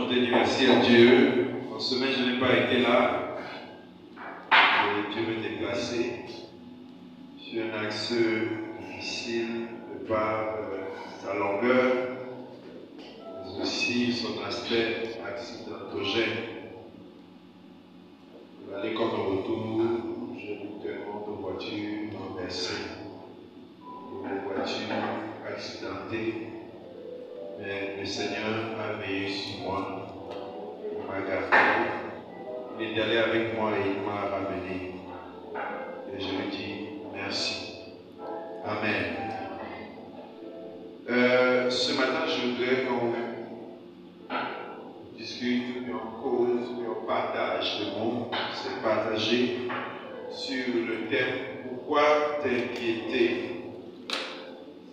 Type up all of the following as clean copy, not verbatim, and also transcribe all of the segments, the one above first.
allons donner merci à Dieu. En semaine, je n'ai pas été là. Et Dieu m'a déplacé sur un axe difficile de par sa longueur, mais aussi son aspect accidentogène. L'aller comme le retour, j'ai vu tellement de voitures renversées, de voitures accidentées. Mais le Seigneur a veillé sur moi, il m'a gardé, il est allé avec moi et il m'a ramené. Et je lui dis merci. Amen. Ce matin, je voudrais qu'on discute, qu'on cause, qu'on partage le mot, c'est partager sur le thème pourquoi t'inquiéter.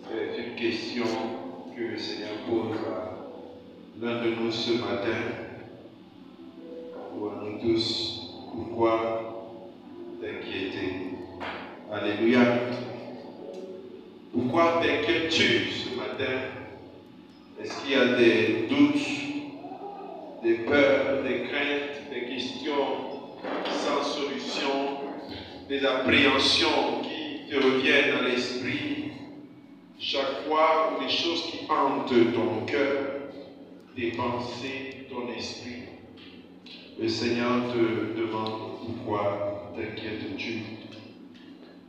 C'est une question que le Seigneur pose à l'un de nous ce matin, ou à nous tous, pourquoi t'inquiéter? Alléluia. Pourquoi t'inquiètes-tu ce matin? Est-ce qu'il y a des doutes, des peurs, des craintes, des questions sans solution, des appréhensions qui te reviennent à l'esprit? Chaque fois, les choses qui hantent ton cœur, tes pensées, ton esprit, le Seigneur te demande pourquoi t'inquiètes-tu?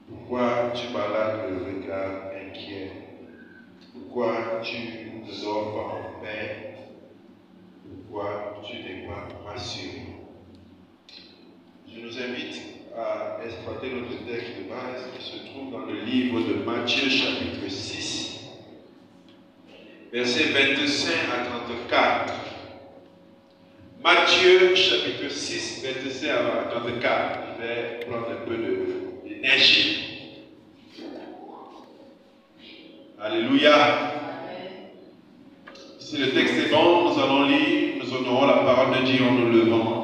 Pourquoi tu balades le regard inquiet? Pourquoi tu ne dors pas en paix? Pourquoi tu n'es pas rassuré? Je nous invite à exploiter notre texte de base qui se trouve dans le livre de Matthieu chapitre 6, versets 25 à 34. Matthieu chapitre 6, 25 à 34. Je vais prendre un peu d'énergie. Alléluia. Si le texte est bon, nous allons lire, nous honorons la parole de Dieu en nous levant.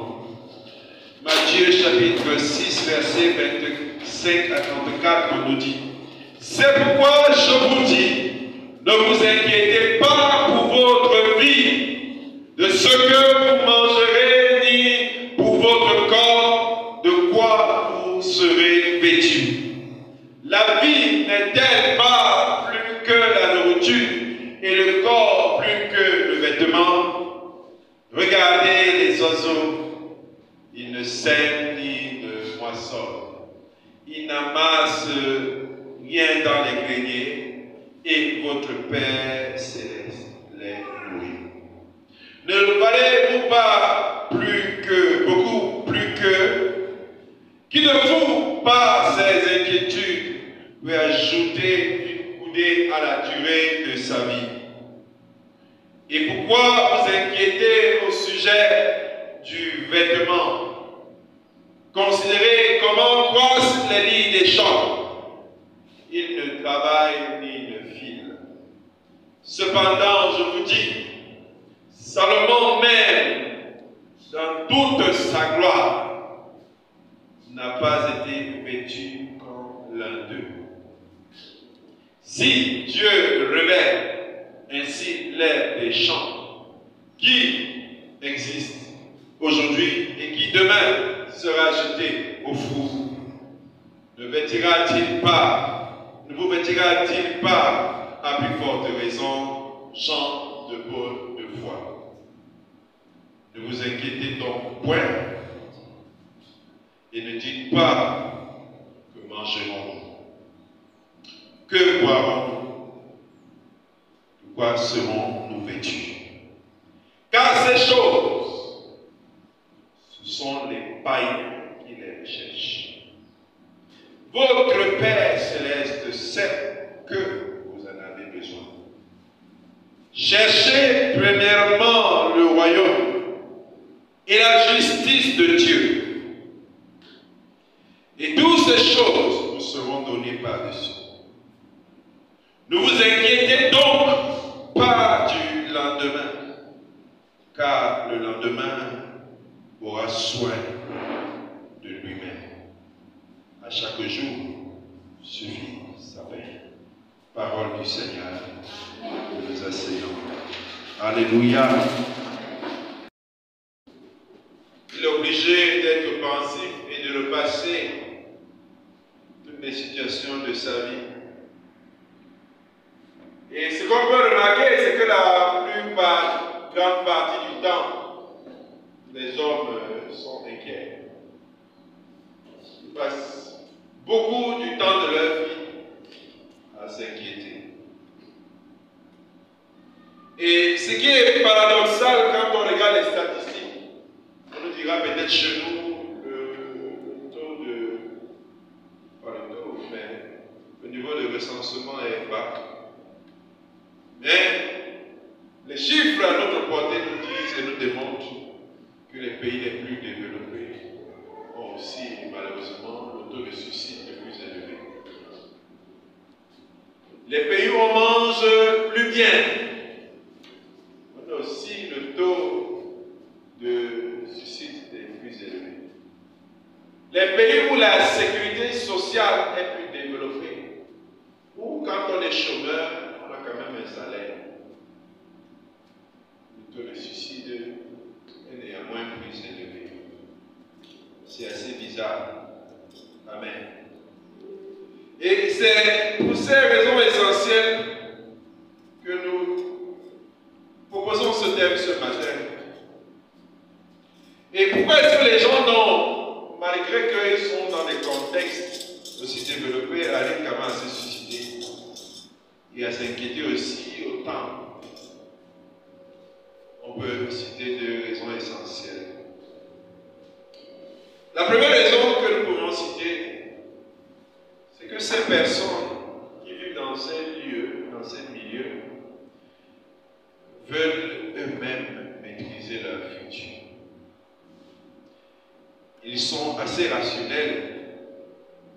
Matthieu chapitre 6, verset 25 à 34, on nous dit: c'est pourquoi je vous dis, ne vous inquiétez pas pour votre vie, de ce que vous mangerez, ni pour votre corps, de quoi vous serez vêtus. La vie n'est-elle pas plus que la nourriture, et le corps plus que le vêtement? Regardez les oiseaux, ils ne sèment ni ne moissonnent, ils n'amassent rien dans les greniers, et votre Père céleste les nourrit. Ne valez-vous pas beaucoup plus que, qui de vous, par ces inquiétudes, peut ajouter une coudée à la durée de sa vie? Et pourquoi vous inquiétez au sujet du vêtement? Considérez comment croissent les lys des champs. Ils ne travaillent ni ne filent. Cependant, je vous dis, Salomon même, dans toute sa gloire, n'a pas été vêtu comme l'un d'eux. Si Dieu révèle ainsi l'herbe des champs, qui existe aujourd'hui et qui demain sera jeté au four, ne vous vêtira-t-il pas à plus forte raison, gens de bonne foi? Ne vous inquiétez donc point et ne dites pas: que mangerons-nous? Que boirons-nous? De quoi serons-nous vêtus? Car ces choses, ce sont les païens qui les recherchent. Votre Père céleste sait que vous en avez besoin. Cherchez premièrement le royaume et la justice de Dieu, et toutes ces choses vous seront données par-dessus. Ne vous inquiétez donc pas du lendemain, car le lendemain aura soin de lui-même. À chaque jour suffit sa peine. Parole du Seigneur, nous nous asseyons. Alléluia. sa vie. Et ce qu'on peut remarquer, c'est que la grande partie du temps, les hommes sont inquiets. Ils passent beaucoup du temps de leur vie à s'inquiéter. Et ce qui est paradoxal quand on regarde les statistiques, on nous dira peut-être chez nous le taux de, pas le taux, mais le niveau de recensement est bas. Mais les chiffres à notre portée nous disent et nous démontrent que les pays les plus développés ont aussi malheureusement le taux de suicide le plus élevé. Les pays où on mange plus bien, on a aussi le taux de suicide le plus élevé. Les pays où la sécurité sociale est plus développée, où quand on est chômeur, on a quand même un salaire, le taux de suicide est néanmoins plus élevé. C'est assez bizarre. Amen. Et c'est pour ces raisons essentielles que nous proposons ce thème ce matin. Et pourquoi est-ce que les gens, malgré qu'ils sont dans des contextes aussi développés, arrivent quand même à se susciter et à s'inquiéter aussi autant? On peut citer deux raisons essentielles. La première raison que nous pouvons citer, c'est que ces personnes qui vivent dans ces lieux, dans ces milieux, veulent eux-mêmes maîtriser leur futur. Ils sont assez rationnels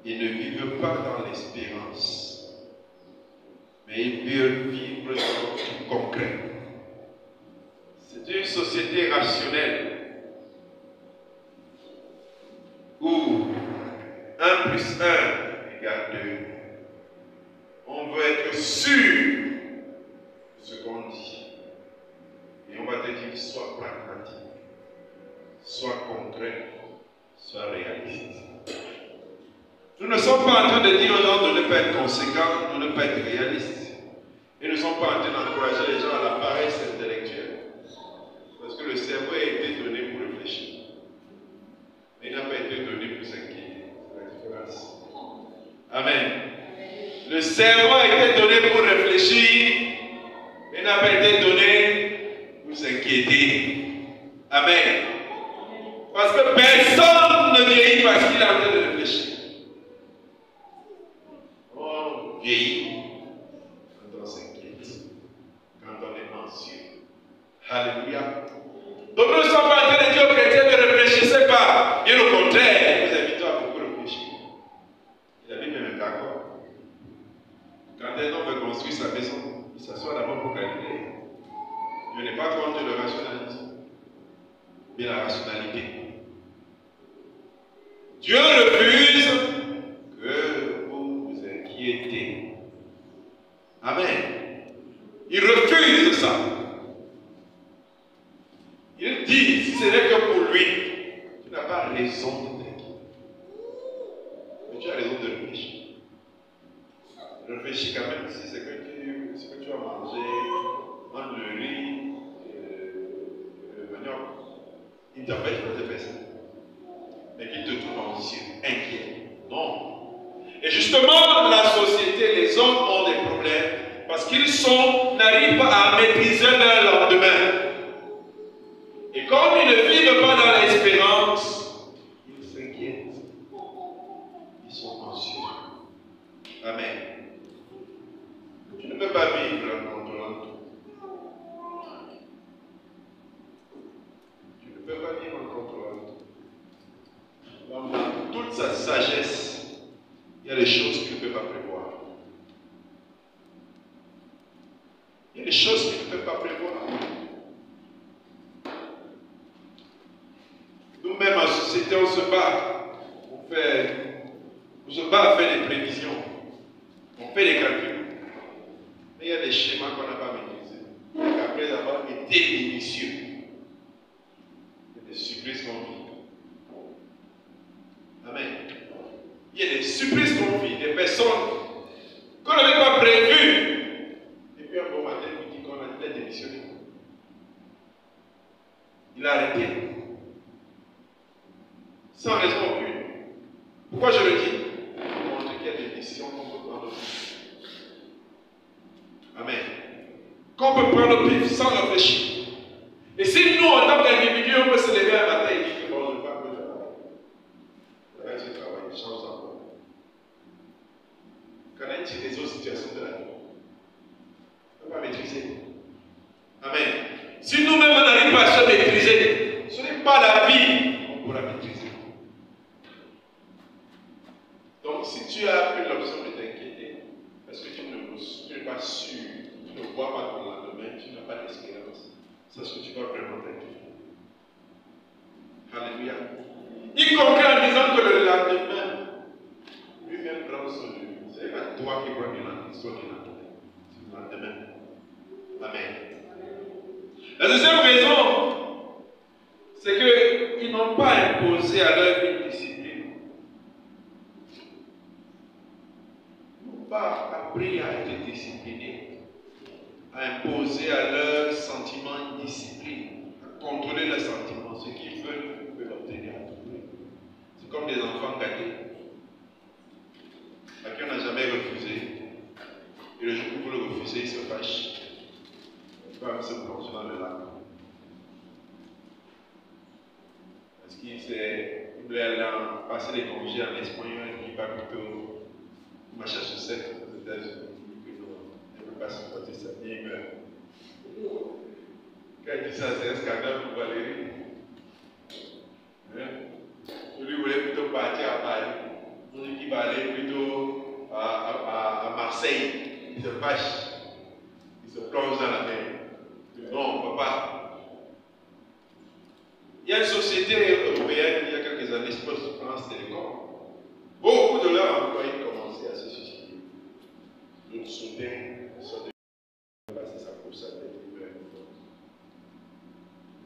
et ne vivent pas dans l'espérance, mais ils veulent vivre dans le concret. C'est une société rationnelle où 1 plus 1 égale 2. On veut être sûr de ce qu'on dit. Et on va te dire soit pragmatique, soit concret, soit réaliste. Nous ne sommes pas en train de dire aux gens de ne pas être conséquents, de ne pas être réalistes. Et nous ne sommes pas en train d'encourager les gens à la paresse intellectuelle. Parce que le cerveau a été donné pour réfléchir. Mais il n'a pas été donné pour s'inquiéter. C'est la différence. Amen. Le cerveau a été donné pour réfléchir, mais n'a pas été donné pour s'inquiéter. Amen. Parce que personne ne vieillit parce qu'il est en train de réfléchir. On vieillit quand on s'inquiète, quand on est anxieux. Alléluia. Donc nous ne sommes pas en train de dire aux chrétiens ne réfléchissez pas. Bien au contraire, nous invitons à beaucoup réfléchir. La Bible est d'accord. Quand un homme veut construire sa maison, il s'assoit d'abord pour calculer. Dieu n'est pas contre le rationalisme, mais la rationalité. Dieu refuse que vous vous inquiétez. Amen. Il refuse ça. Il dit, si ce n'est que pour lui, tu n'as pas raison de t'inquiéter. Mais tu as raison de réfléchir. Réfléchis quand même si c'est que tu as mangé, entre le riz et le manioc. Il ne t'empêche pas de faire ça. Mais qu'il te trouve anxieux, inquiet. Non. Et justement, la société, les hommes ont des problèmes parce qu'ils n'arrivent pas à maîtriser leur lendemain. Et comme ils ne vivent pas dans l'espérance, ils s'inquiètent. Ils sont anxieux. Amen. Tu ne peux pas vivre en contrôlant tout. Tu ne peux pas vivre en contrôlant tout. Dans toute sa sagesse, il y a des choses qu'il ne peut pas prévoir. Il y a des choses qu'il ne peut pas prévoir. Nous-mêmes en société, on se bat. On se bat à faire des prévisions. On fait des calculs. Mais il y a des schémas qu'on n'a pas maîtrisés. Et après avoir été initieux, il y a des surprises qu'on vit. Amen. Il y a des surprises qu'on vit. Des personnes Il a arrêté. Sans raison aucune. Pourquoi je le dis? Pour montrer qu'il y a des décisions qu'on peut prendre au pif. Amen. Qu'on peut prendre au pif sans réfléchir. Et si nous, en tant qu'individus, on peut se lever un matin et dire que bon, je ne veux pas que je travaille. Regarde ce travail, change d'emploi. Connaître les autres situations de la vie. On ne peut pas maîtriser. Amen. Si nous-mêmes on n'arrive pas à se maîtriser, ce n'est pas la vie qu'on pourra maîtriser. Donc si tu as pris l'option de t'inquiéter, parce que tu n'es pas sûr, tu ne vois pas ton lendemain, tu n'as pas d'espérance, c'est ce que tu vas vraiment t'inquiéter. Alléluia. Y compris en disant que le lendemain, lui-même prend son lieu. Ce n'est pas toi qui prends l'histoire du lendemain. C'est le lendemain. Amen. La deuxième raison, c'est qu'ils n'ont pas imposé à leur une discipline. Ils n'ont pas appris à être disciplinés, à imposer à leurs sentiments une discipline, à contrôler leurs sentiments. Ce qu'ils veulent, ils peuvent l'obtenir à tout prix. C'est comme des enfants gâtés, à qui on n'a jamais refusé. Et le jour où vous le refusez, ils se fâchent. Ils peuvent se plonger dans le lac. Parce qu'il voulait aller passer les congés en Espagne, il va plutôt Massachusetts aux États-Unis. Il ne peut pas supporter sa vie, il meurt. Quand il dit ça, c'est un scandale pour Valérie. Lui voulait plutôt partir à Paris. On dit qu'il va aller plutôt à Marseille. Il se fâche. Il se plonge dans la mer. Non, on ne peut pas. Il y a une société européenne, il y a quelques années, je pense, France Télécom. Beaucoup de leurs employés commençaient à se suicider. D'autres sautaient, sont de passer sa course à tête.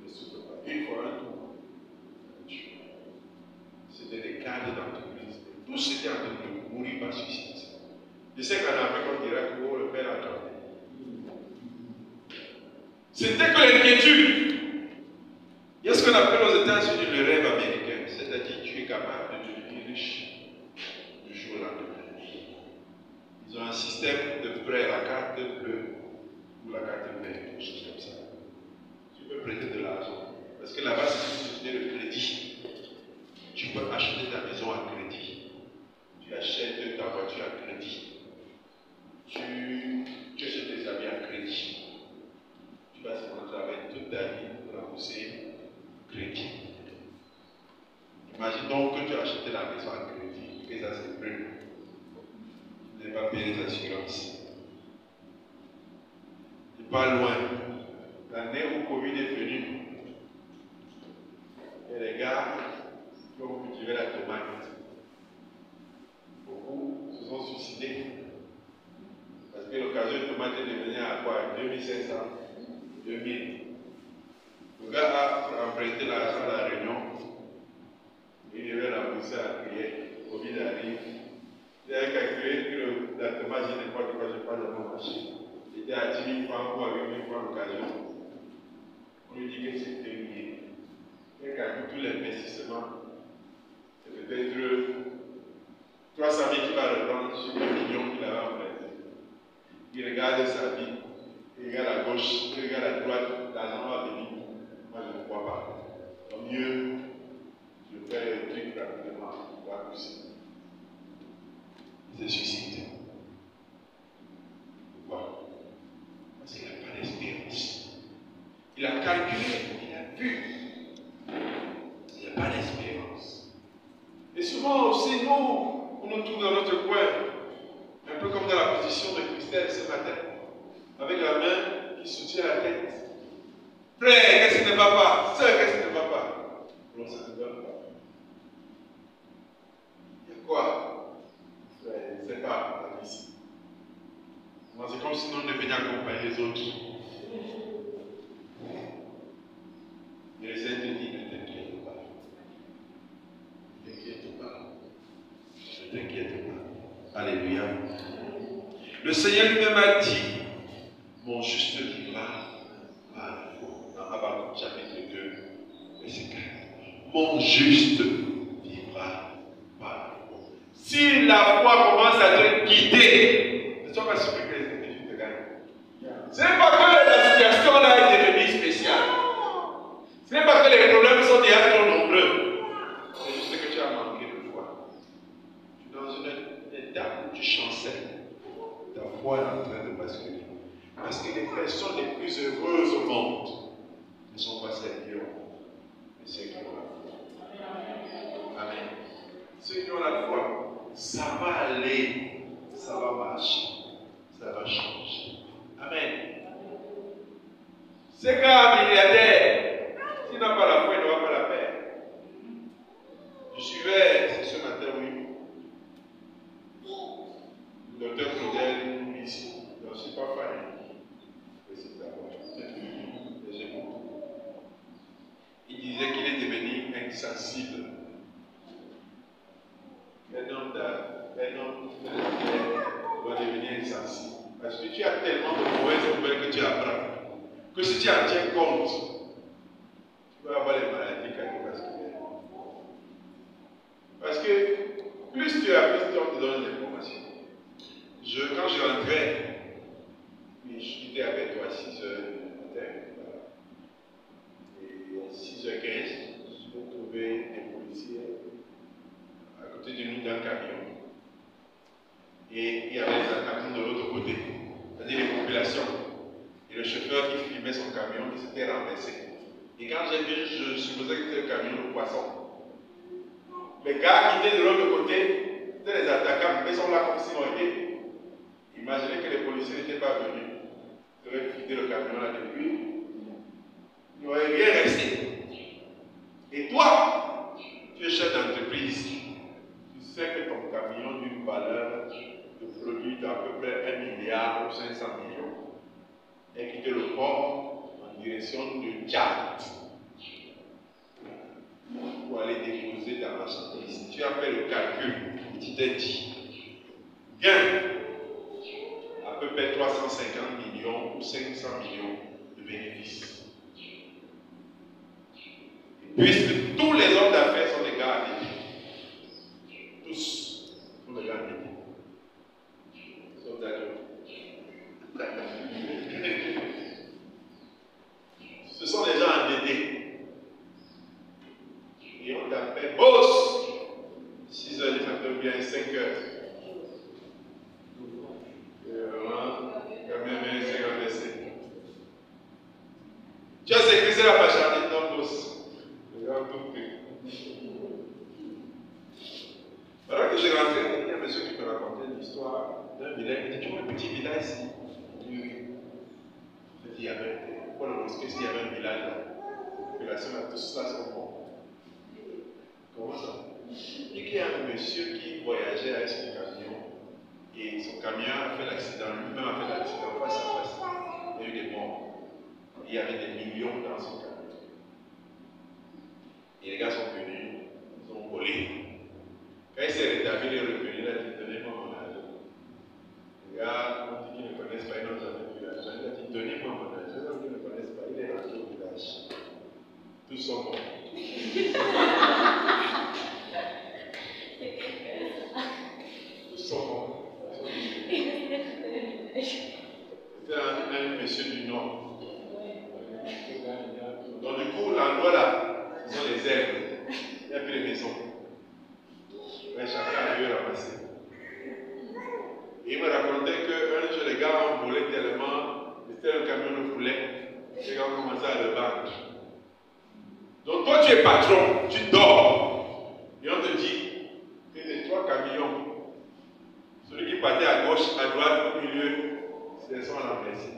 Ne souffre pas. Une fois un tour. C'était des cadres d'entreprise. Tous étaient en train de mourir par suicide. Je sais qu'en Afrique, on dirait que le père a tombé. C'était que l'inquiétude. Il y a ce qu'on appelle aux États-Unis le rêve américain, c'est-à-dire que tu es capable de devenir riche du jour au lendemain. Ils ont un système de prêt à la carte bleue ou la carte verte, quelque chose comme ça. Tu peux prêter de l'argent. Parce que là-bas, c'est une société de crédit. Tu peux acheter ta maison à crédit. Tu achètes ta voiture à crédit. Tu achètes tes habits à crédit. Tu vas travailler toute ta vie pour rembourser crédit. Imagine donc que tu as acheté la maison à crédit, que ça c'est plus. Tu n'as pas payé les assurances. Tu pas loin. L'année où Covid est venu, et les gars qui ont cultivé la tomate, beaucoup se sont suicidés. Parce que l'occasion de tomate est devenue à quoi? 2500, 2000. Le gars a emprunté l'argent à la Réunion. Il devait rembourser à crier. Covid arrive. Il a calculé que la tomate, je n'ai pas de quoi, je n'ai pas de marché. Il était à 10 000 francs ou à 8 000 francs l'occasion. On lui dit que c'est terminé. Il calcule tout l'investissement. C'est peut-être 300 000 qu'il va reprendre sur le million qu'il avait emprunté. Il regarde sa vie. Il regarde à gauche, il regarde à droite. L'argent va venir. Moi, je ne crois pas. Au mieux, je fais le truc rapidement, pas possible. Il se suicide. Pourquoi? Parce qu'il n'a pas d'espérance. Il a calculé, il a vu. Il n'a pas d'espérance. Et souvent aussi, nous, on nous trouve dans notre coin, un peu comme dans la position de Christelle ce matin, avec la main qui soutient la tête. Frère, qu'est-ce qui ne va pas? Sœur, qu'est-ce qui ne va pas? Non, ça ne va pas. Il y a quoi? Frère, je ne sais pas, la vie. C'est comme si nous devions accompagner les autres. Mais les êtres disent, ne t'inquiète pas. Ne t'inquiète pas. Ne t'inquiète pas. Alléluia. Le Seigneur lui-même a dit, mon juste vivra par la foi. Dans Habakkuk chapitre 2, mon juste vivra par la foi. Si la foi commence à te guider, ne sois pas surpris que les ennemis te gagnent. Ce n'est pas que la situation là est devenue spéciale. Ce n'est pas que les problèmes sont déjà trop nombreux. C'est juste que tu as manqué de foi. Tu es dans une étape où tu chancelles. Ta foi est en train de basculer. Parce que les personnes les plus heureuses au monde ne sont pas celles qui ont, mais ceux qui ont la foi. Amen. Ceux qui ont la foi, ça va aller, ça va marcher, ça va changer. Amen. C'est qu'un milliardaire, s'il n'a pas la foi, il n'aura pas la paix. Je suivais, c'est ce matin, oui, le docteur Claudel ici. Je ne suis pas fan. Il disait qu'il est devenu insensible. Un homme doit devenir insensible. Parce que tu as tellement de mauvaises nouvelles que tu apprends que si tu en tiens compte, tu vas avoir les maladies cardiovasculaires. Parce que plus tu as, plus on te donne l'information. Quand je rentrais, j'étais avec toi à 6h du matin, et à 6h15, je me trouvais des policiers à côté de nous dans le camion. Et il y avait des attaquants de l'autre côté, c'est-à-dire les populations. Et le chauffeur qui filmait son camion, il s'était renversé. Et quand j'ai vu, je supposais que c'était le camion de poisson. Les gars qui étaient de l'autre côté, c'était les attaquants, mais ils sont là comme s'ils ont été. Imaginez que les policiers n'étaient pas venus. Ils auraient quitté le camion là depuis. Il n'aurait rien resté. Et toi, tu es chef d'entreprise. Tu sais que ton camion d'une valeur de produit d'à peu près 1 milliard ou 500 millions est quitté le port en direction de Tchad pour aller déposer ta marchandise. Tu as fait le calcul et tu t'es dit gain à peu près 350 millions ou 500 millions de bénéfices. Puisque tous les hommes d'affaires sont des gars endettés. Tous sont des gars endettés. Sauf d'ailleurs. Ce sont des gens endettés. Et on t'appelle boss. 6 heures du matin ou bien 5 heures. Quand même, c'est renversé. Tu as sécurisé la marchandise, non, boss. Regarde tout prix. Alors que j'ai rentré, il y a un monsieur qui me racontait l'histoire d'un village. Il dit, tu vois un petit village ici? Oui. Je dis, il y avait, pour le mosquée, il y avait un village là. La population là, tous là sont bons. Comment ça? Et qu'il y a un monsieur qui voyageait avec son camion. Et son camion a fait l'accident, lui-même a fait l'accident face à face. Il y a eu des morts. Il y avait des millions dans son camion. Et les gars sont venus, ils ont volé. Quand il s'est rétabli, il est revenu, il a dit, donnez-moi mon argent. Les gars, on dit qu'ils ne connaissent pas, ils n'ont jamais vu l'argent. Il a dit, donnez-moi mon argent. Les gens qui ne connaissent pas, il est rentré au village. Tous sont morts. Tous sont morts. C'était un monsieur du Nord. Donc du coup, l'endroit là, ce sont les herbes. Il n'y a plus de maisons. Mais chacun a dû ramasser. Et il me racontait qu'un jour les gars ont volé tellement, c'était un camion de poulet, les gars ont commencé à le vendre. Donc toi tu es patron, tu dors. Et on te dit que les 3 camions, celui qui partait à gauche, à droite, au milieu, c'est son renversé.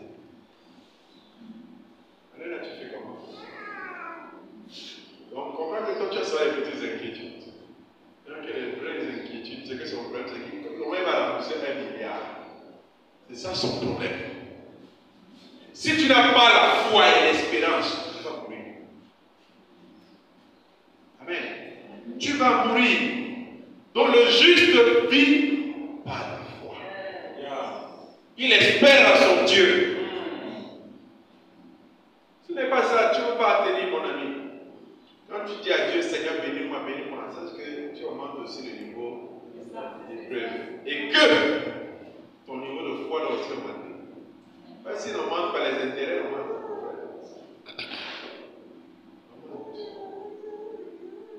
Alors là tu fais comment? Donc comprends que toi tu as ça les petites inquiétudes. Donc les vraies inquiétudes, c'est que son problème, c'est qu'il va rembourser 1 milliard. C'est ça son problème. Si tu n'as pas la foi et l'espérance, tu vas mourir. Amen. Tu vas mourir. Donc le juste vit par la foi. Il espère à son Dieu. Ce n'est pas ça, tu ne peux pas tenir mon ami. Quand tu dis à Dieu, Seigneur, bénis-moi, bénis-moi, sache que tu augmentes aussi le niveau d'épreuve. Et que ton niveau de foi doit aussi augmenter. Parce que si on n'augmente pas les intérêts, on augmente pas.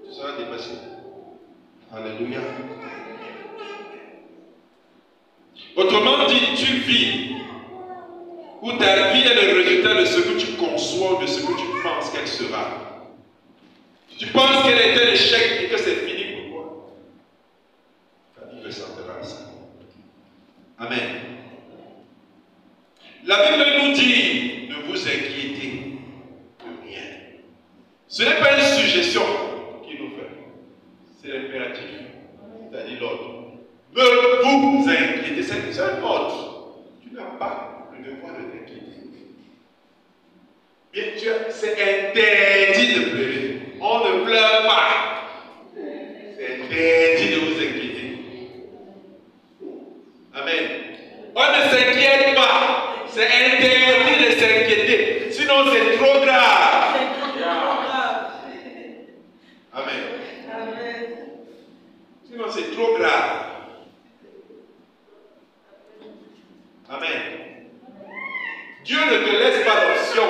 Tu seras dépassé. Alléluia. Autrement dit, tu vis où ta vie est le résultat de ce que tu conçois, de ce que tu penses qu'elle sera. Tu penses qu'elle est un échec et que c'est fini pour toi. Ta vie ressentira ça. Amen. La Bible nous dit, ne vous inquiétez de rien. Ce n'est pas une suggestion qu'il nous fait. C'est l'impératif. C'est-à-dire l'ordre. Ne vous inquiétez. C'est un ordre. Tu n'as pas le devoir de t'inquiéter. Bien sûr, c'est interdit de pleurer. On ne pleure pas. C'est interdit de vous inquiéter. Amen. On ne s'inquiète pas. C'est interdit de s'inquiéter. Sinon, c'est trop grave. Amen. Sinon, c'est trop grave. Amen. Dieu ne te laisse pas d'option.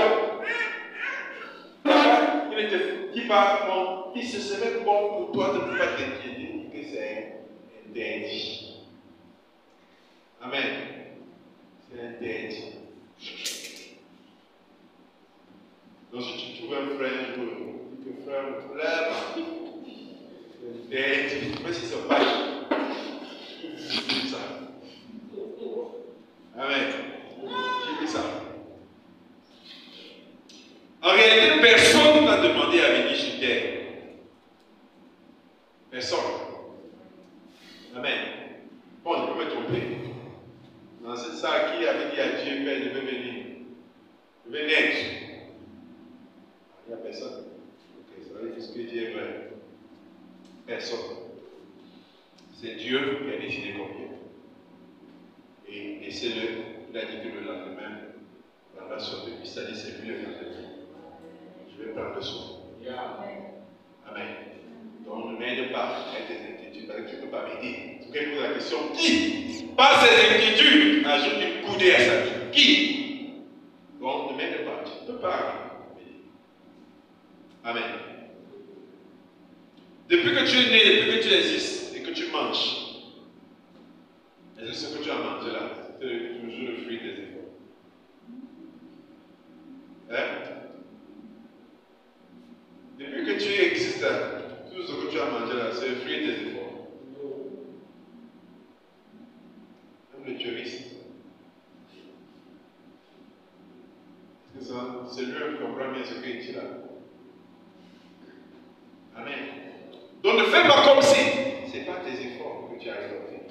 Il ne te dit pas, bon, il se serait bon pour toi de ne pas t'inquiéter, que c'est interdit. Amen. C'est interdit. Donc si tu trouves un frère, tu dis que frère ne pleure pas. C'est interdit. Même si c'est pas c'est ça. Amen. J'ai dit ça. En réalité, personne n'a demandé à venir sur terre. Personne. Amen. Bon, je peux me tromper. Non, c'est ça qui avait dit à Dieu, Père, je vais venir. Je vais naître. Il n'y a personne. Ok, ça veut dire que ce que Dieu est vrai. Personne. C'est Dieu qui a décidé combien. Et c'est le, il a dit que le lendemain, dans la sorte de vie, c'est-à-dire c'est lui le lendemain. Je vais prendre soin. Amen. Donc ne m'aide pas à tes inquiétudes, parce que tu ne peux pas m'aider. Tu peux poser la question, qui, par ses inquiétudes, ajoute une coudée à sa vie? Qui? Donc ne m'aide pas, tu ne peux pas m'aider. Amen. Depuis que tu es né, depuis que tu existes et que tu manges, et ce que tu as mangé là, c'est toujours le fruit des efforts. Hein? Depuis que tu existes là, tout ce que tu as mangé là, c'est le fruit des efforts. Même le touriste. C'est lui qui comprend bien ce qu'il dit là. Amen. Donc ne fais pas comme si ce n'est pas tes efforts que tu as réalisés.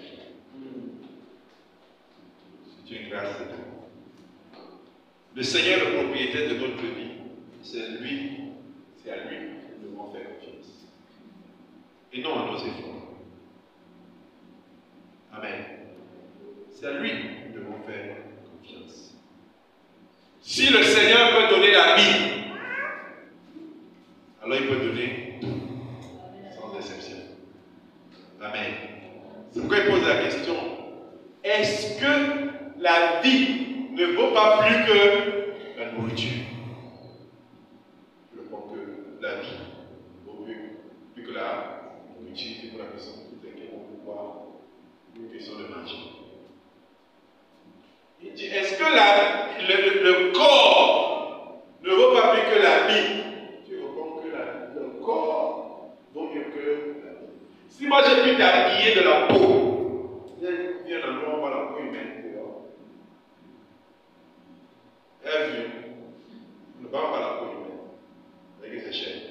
C'est une grâce de Dieu. Le Seigneur, le propriétaire de notre vie, c'est lui, c'est à lui que nous devons faire confiance. Et non à nos efforts. Amen. C'est à lui que nous devons faire confiance. Si le Seigneur peut donner la vie, alors il peut donner sans exception. Amen. C'est pourquoi il pose la question, est-ce que la vie ne vaut pas plus que la nourriture? Je pense que la vie vaut plus que la nourriture. C'est pour la question qui est une question de manger. Il dit, est-ce que le corps ne vaut pas plus que la vie? Tu réponds que le corps vaut mieux que la vie. Si moi j'ai pu t'habiller de la peau, il y a un endroit où on voit la peau humaine dehors. On ne parle pas la peau humaine. Avec ses chaînes.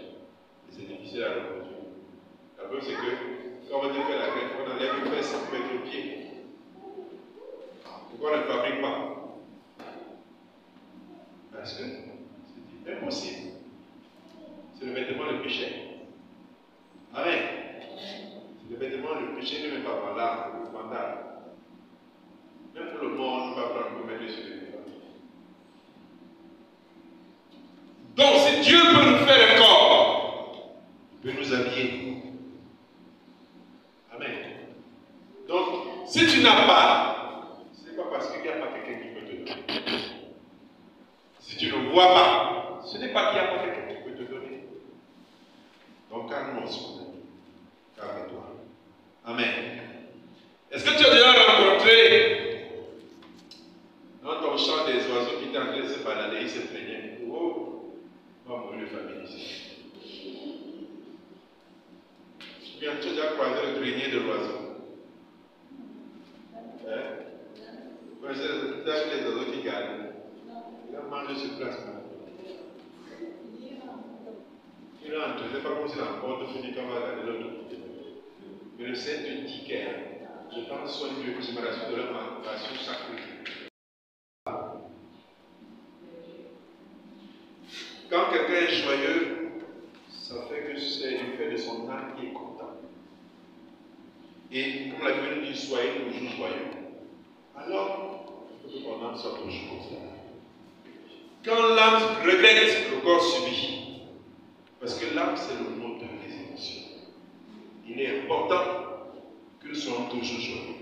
Et c'est difficile à reproduire. La preuve, c'est que quand on veut faire la greffe, on enlève le fesse pour mettre le pied. Pourquoi on ne le fabrique pas? Parce que c'est impossible. C'est le vêtement le plus cher. Amen. C'est le vêtement le plus cher, ne même pas par là, le mental. Même pour le monde, on ne va pas prendre pour mettre sur les vêtements. Donc, si Dieu peut nous faire un corps, donner. Amen. Donc, si tu n'as pas, ce n'est pas parce qu'il n'y a pas quelqu'un qui peut te donner. Si tu ne vois pas, ce n'est pas qu'il n'y a pas quelqu'un qui peut te donner. Donc, calme-toi, mon ami. Calme-toi. Amen. Est-ce que tu as déjà rencontré dans ton champ des oiseaux qui étaient en train de se balader, ils se plaignaient? Oh, on va mourir de famille ici. Tu as déjà croisé le grenier de l'oiseau? Vous connaissez les oiseaux qui gagnent? Ils ont mangé sur place. Il rentre, je ne sais pas comment c'est la porte finit quand on va regarder l'autre côté. Mais le Seigneur te dit que je prends soin de l'équivalation de leur manipulation chaque jour. Quand quelqu'un est joyeux, ça fait que c'est le fait de son âme qui est content. Et comme la Bible dit, soyez toujours joyeux. Alors, il faut que ton âme soit toujours constante. Quand l'âme regrette, le corps subit. Parce que l'âme, c'est le moteur des émotions. Il est important que nous soyons toujours joyeux.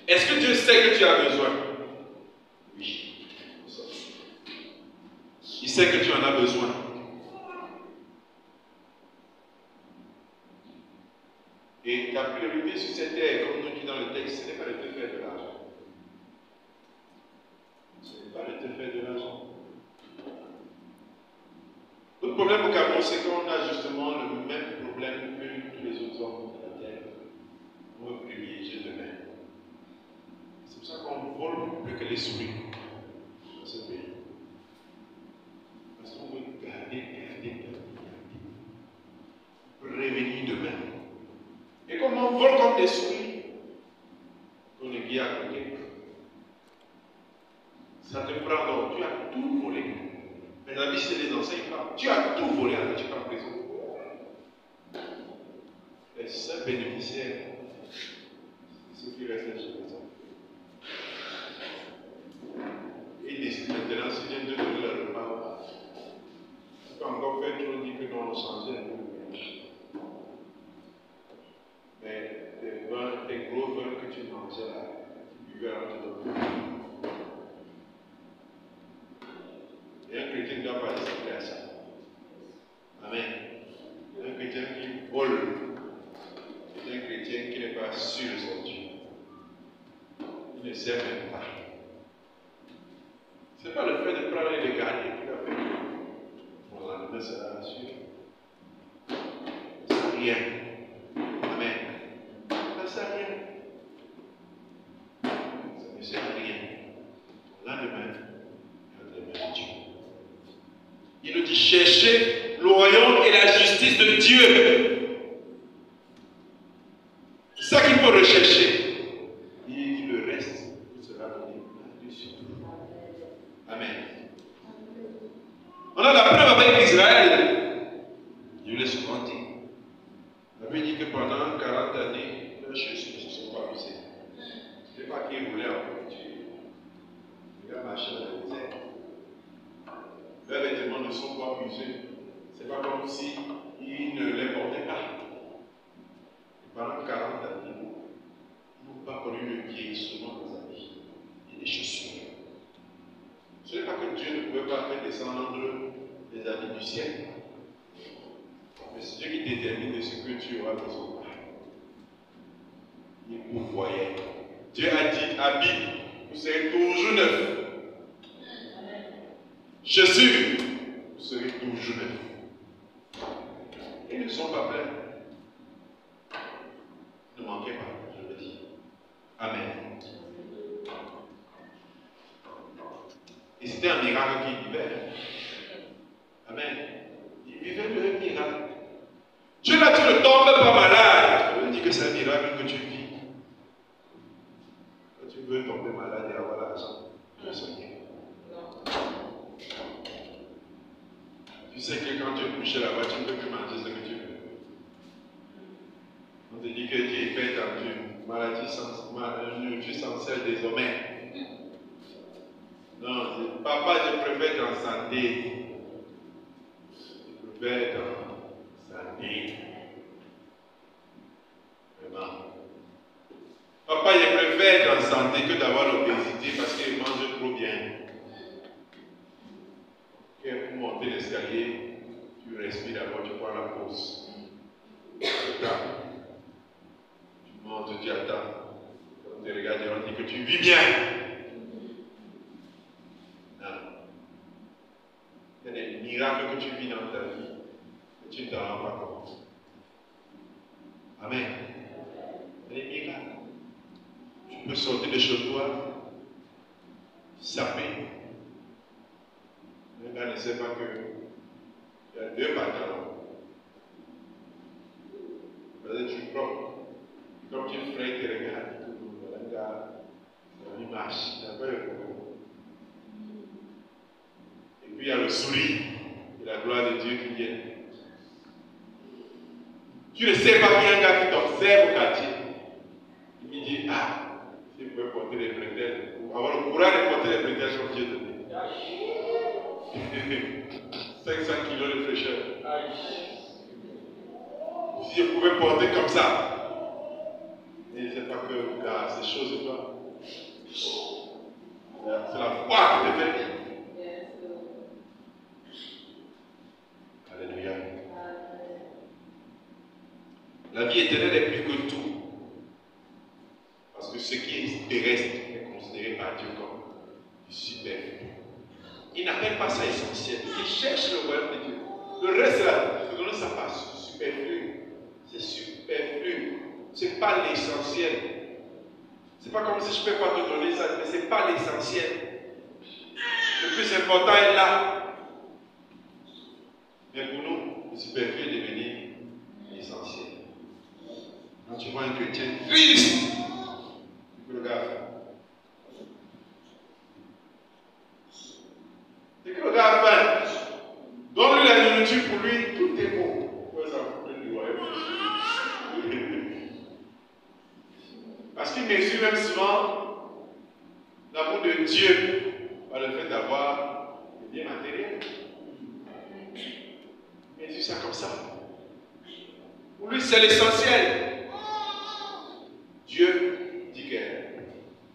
Est-ce que Dieu sait que tu as besoin? Oui. Il sait que tu en as besoin. Et ta priorité sur cette terre, comme nous dit dans le texte, ce n'est pas de te faire de l'argent. Ce n'est pas de te faire de l'argent. Notre problème au Cameroun, c'est qu'on a justement le même problème que tous les autres hommes de la terre. On veut privilégier demain. C'est pour ça qu'on vole plus que les souris dans ce pays. Parce qu'on veut garder. Revenir demain. Et comme on vole comme des souris, on est guide à côté. Ça te prend donc, tu as tout volé. Mais la vie, c'est les enseigne pas. Tu as tout volé, alors tu vas en prison. Les seuls bénéficiaires, c'est ceux qui restent chez les hommes. Et ils décident maintenant s'ils viennent de donner leur repas ou pas. Tu peux encore faire trop dire que non, on changeait un peu. Mais tes gros vins que tu mangeais là, tu buvais avant de dormir. Et un chrétien ne doit pas ressembler à ça. Amen. Un chrétien qui vole est un chrétien qui n'est pas sûr de son Dieu. Il ne sait même pas. Ce n'est pas le fait de prendre et de garder qui va faire que mon lendemain sera assuré. Ça rien. Amen. Ça ne rien. Ça ne sert à rien. Lendemain, de Dieu. Il nous dit cherchez le royaume et la justice de Dieu. C'est ça qu'il faut rechercher. Il dit le reste vous sera donné par-dessus. Amen. On a la preuve avec Israël. Je vous l'ai souvent dit. La Bible dit que pendant 40 années, leurs chaussures ne se sont pas usées. Ce n'est pas qu'ils voulaient encore tuer. Ils ont marché dans le désert. Leurs vêtements ne sont pas usés. Ce n'est pas comme si ils ne les portaient pas. Et pendant 40 années, ils n'ont pas connu le vieillissement dans la vie et les chaussures. Ce n'est pas que Dieu ne pouvait pas faire descendre les habits du ciel. Mais c'est Dieu qui détermine de ce que tu auras besoin. Il pourvoyait. Dieu a dit, habille, vous serez toujours neuf. Chaussures, vous serez toujours neuf. Et ils ne sont pas pleins. Ne manquez pas, je le dis. Amen. Et c'était un miracle qu'il vivait. Amen. Il vivait le miracle. Dieu là, tu ne tombes pas malade. Je veux dire que c'est un miracle que tu vis. Quand tu veux tomber malade et avoir l'argent, tu es soigné. Tu sais que quand tu es couché là-bas, tu ne peux plus manger ce que tu veux. On te dit que tu es fait dans une maladie sans celle des hommes. Non, papa, je préfère être en santé. Je préfère être en Amen. Vraiment. Papa, il préfère être en santé que d'avoir l'obésité parce qu'il mange trop bien. Et pour monter l'escalier, tu respires d'abord, tu prends la pause. Tu attends. Tu montes, tu attends. Quand tu regardes, on dit que tu vis bien. Non. Il y a des miracles que tu vis dans ta vie et tu ne t'en rends pas compte. Amen. Il y a des miracles. Tu peux sortir de chez toi, saper. Le gars ne sait pas qu'il y a 2 pantalons. Tu prends, comme tu ferais, tu regardes, le gars, il marche, il n'a pas le problème. Et puis il y a le sourire et la gloire de Dieu qui vient. Tu ne sais pas qu'il y a un gars qui t'observe au quartier. Il me dit, ah, si vous pouvez porter les bretelles, avoir le courage de porter les bretelles comme Dieu donné. 500 kilos de fraîcheur. Si je pouvais porter comme ça, et c'est pas que ces choses-là, c'est la foi qui te fait vivre. Alléluia. La vie éternelle est plus que tout. Parce que ce qui est terrestre est considéré par Dieu comme du superflu. Il n'appelle pas ça essentiel. Il cherche le royaume de Dieu. Le reste là, ça passe superflu. C'est superflu. Ce n'est pas l'essentiel. Ce n'est pas comme si je ne peux pas te donner ça, mais ce n'est pas l'essentiel. Le plus important est là. Mais pour nous, le superflu est devenu l'essentiel. Quand tu vois un chrétien triste, tu peux le gars faire. C'est que le gars a faim. Donne-lui la nourriture pour lui, tout est bon. Pourquoi ça vous plaît du royaume? Parce qu'il mesure même souvent l'amour de Dieu par le fait d'avoir des biens matériels. Il mesure ça comme ça. Pour lui, c'est l'essentiel. Dieu dit que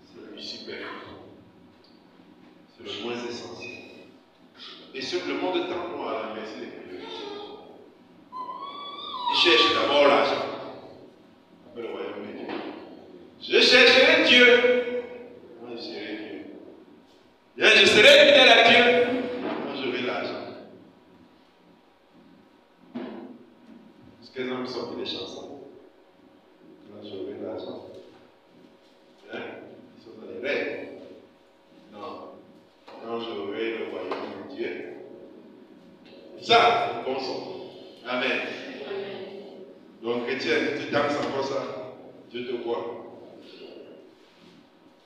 c'est le superflu. C'est le moins essentiel. Et sur le monde tend nous à inverser les priorités. Il cherche d'abord l'argent. Après le royaume de Dieu. Je chercherai Dieu. Moi, je serai Dieu. Je serai fidèle à Dieu. Moi, je veux l'argent. Est-ce que les hommes sortent des chansons? Moi, je veux l'argent. Hein? Ils sont dans les rêves. Non. Quand je veux le royaume de Dieu. Ça, c'est le bon son. Amen. Donc, chrétien, tu danses encore ça. Dieu te voit.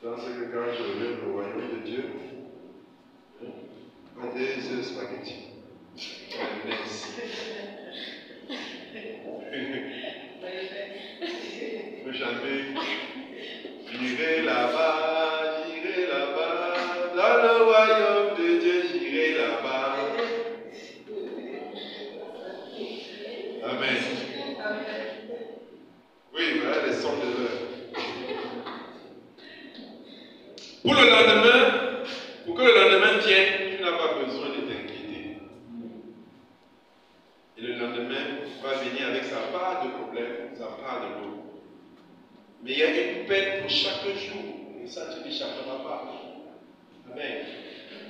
Dans ce que quand je reviens le royaume de Dieu, pas des spaghettis. Je peux chanter. J'irai là-bas, dans le royaume de Dieu, j'irai là-bas. Amen. Oui, voilà les sons de l'heure. Pour le lendemain, pour que le lendemain tienne, tu n'as pas besoin de t'inquiéter. Et le lendemain va venir avec sa part de problèmes, sa part de lot. Mais il y a une peine pour chaque jour. Et ça, tu n'échapperas pas. Amen.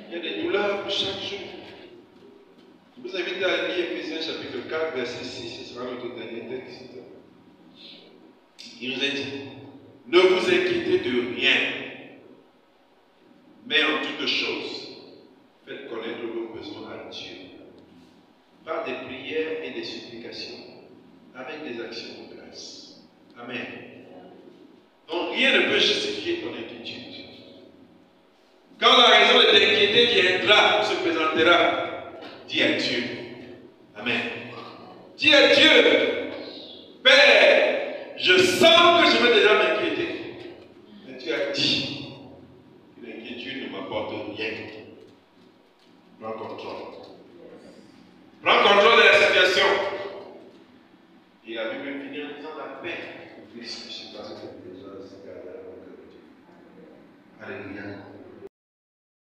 Il y a des douleurs pour chaque jour. Je vous invite à lire Éphésiens chapitre 4, verset 6. Ce sera notre dernier texte. Il nous a dit, ne vous inquiétez de rien. Mais en toutes choses, faites connaître vos besoins à Dieu, par des prières et des supplications, avec des actions de grâce. Amen. Donc rien ne peut justifier ton inquiétude. Quand la raison de t'inquiéter viendra, se présentera, dis à Dieu. Amen. Dis à Dieu, Père, je sens que je vais déjà m'inquiéter. Mais tu as dit, l'inquiétude ne m'apporte rien. Prends contrôle. Prends contrôle de la situation. discussion.